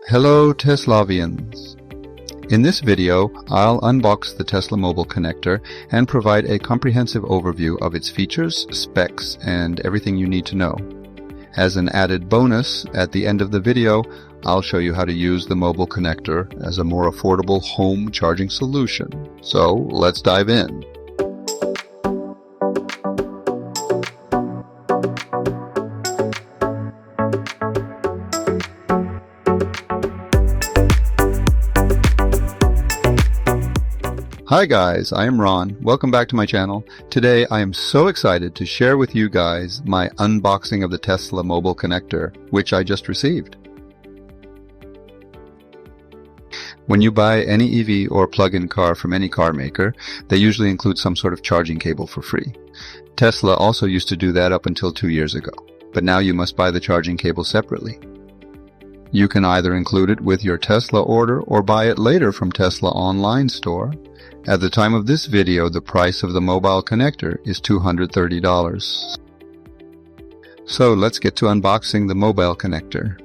Hello Teslavians! In this video, I'll unbox the Tesla Mobile Connector and provide a comprehensive overview of its features, specs, and everything you need to know. As an added bonus, at the end of the video, I'll show you how to use the Mobile Connector as a more affordable home charging solution. So, let's dive in. Hi guys, I am Ron. Welcome back to my channel. Today I am so excited to share with you guys my unboxing of the Tesla Mobile Connector, which I just received. When you buy any EV or plug-in car from any car maker, they usually include some sort of charging cable for free. Tesla also used to do that up until 2 years ago, but now you must buy the charging cable separately. You can either include it with your Tesla order or buy it later from Tesla online store. At the time of this video, the price of the mobile connector is $230. So let's get to unboxing the mobile connector.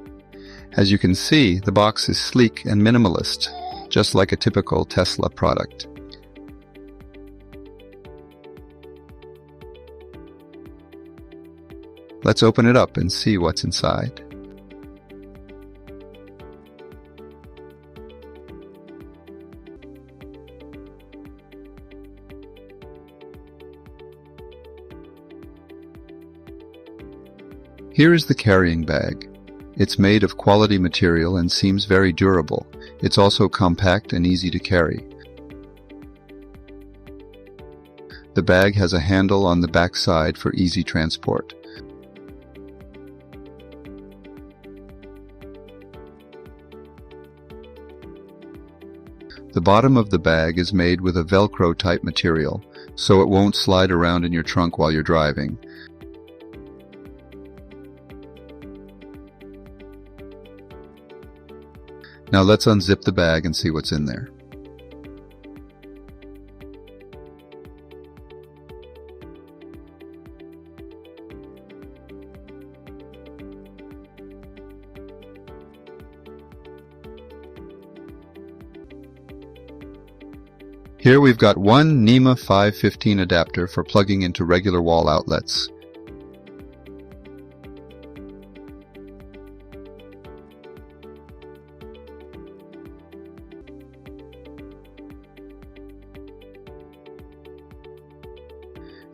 As you can see, the box is sleek and minimalist, just like a typical Tesla product. Let's open it up and see what's inside. Here is the carrying bag. It's made of quality material and seems very durable. It's also compact and easy to carry. The bag has a handle on the back side for easy transport. The bottom of the bag is made with a Velcro type material, so it won't slide around in your trunk while you're driving. Now let's unzip the bag and see what's in there. Here we've got one NEMA 515 adapter for plugging into regular wall outlets.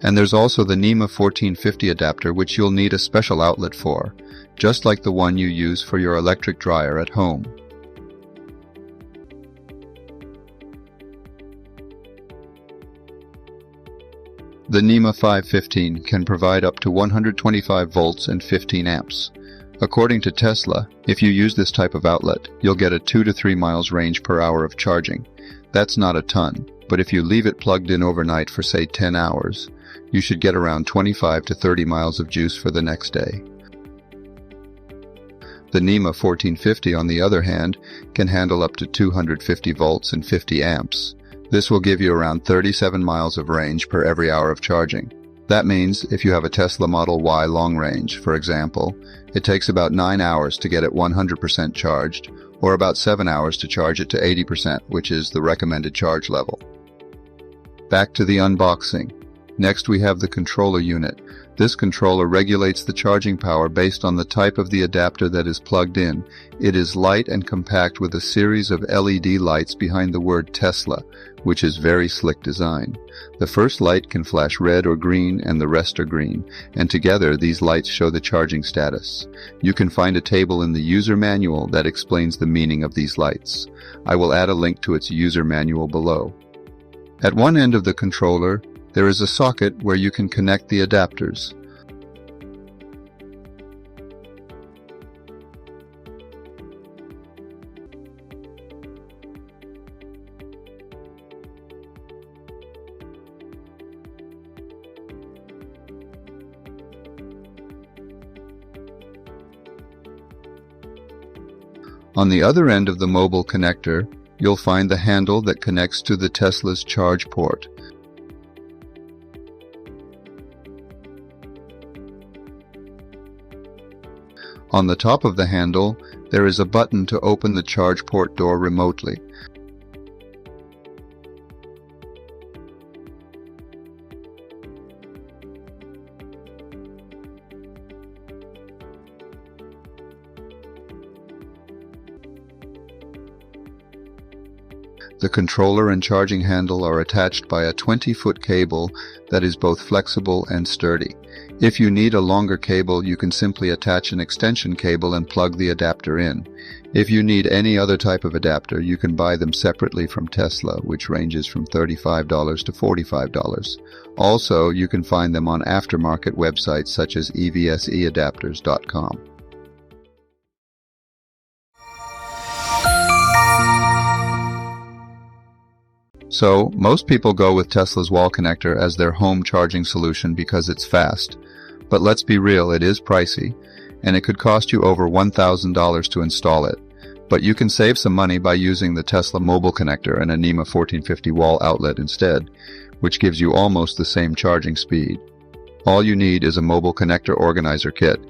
And there's also the NEMA 1450 adapter, which you'll need a special outlet for, just like the one you use for your electric dryer at home. The NEMA 515 can provide up to 125 volts and 15 amps. According to Tesla, if you use this type of outlet, you'll get a 2 to 3 miles range per hour of charging. That's not a ton, but if you leave it plugged in overnight for say 10 hours, you should get around 25 to 30 miles of juice for the next day. The NEMA 1450, on the other hand, can handle up to 250 volts and 50 amps. This will give you around 37 miles of range per every hour of charging. That means if you have a Tesla Model Y long range, for example, it takes about 9 hours to get it 100% charged, or about 7 hours to charge it to 80%, which is the recommended charge level. Back to the unboxing. Next we have the controller unit. This controller regulates the charging power based on the type of the adapter that is plugged in. It is light and compact with a series of LED lights behind the word Tesla, which is very slick design. The first light can flash red or green and the rest are green, and together these lights show the charging status. You can find a table in the user manual that explains the meaning of these lights. I will add a link to its user manual below. At one end of the controller, there is a socket where you can connect the adapters. On the other end of the mobile connector, you'll find the handle that connects to the Tesla's charge port. On the top of the handle, there is a button to open the charge port door remotely. The controller and charging handle are attached by a 20-foot cable that is both flexible and sturdy. If you need a longer cable, you can simply attach an extension cable and plug the adapter in. If you need any other type of adapter, you can buy them separately from Tesla, which ranges from $35 to $45. Also, you can find them on aftermarket websites such as evseadapters.com. So, most people go with Tesla's wall connector as their home charging solution because it's fast. But let's be real, it is pricey, and it could cost you over $1,000 to install it. But you can save some money by using the Tesla mobile connector and a NEMA 1450 wall outlet instead, which gives you almost the same charging speed. All you need is a mobile connector organizer kit,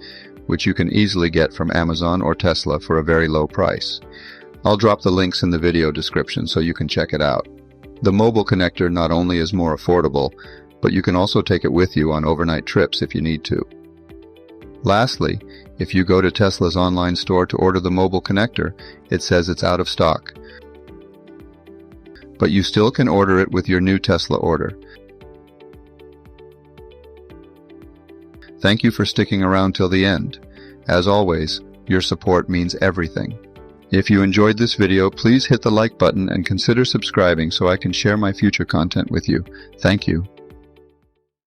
which you can easily get from Amazon or Tesla for a very low price. I'll drop the links in the video description so you can check it out. The mobile connector not only is more affordable, but you can also take it with you on overnight trips if you need to. Lastly, if you go to Tesla's online store to order the mobile connector, it says it's out of stock. But you still can order it with your new Tesla order. Thank you for sticking around till the end. As always, your support means everything. If you enjoyed this video, please hit the like button and consider subscribing so I can share my future content with you. Thank you.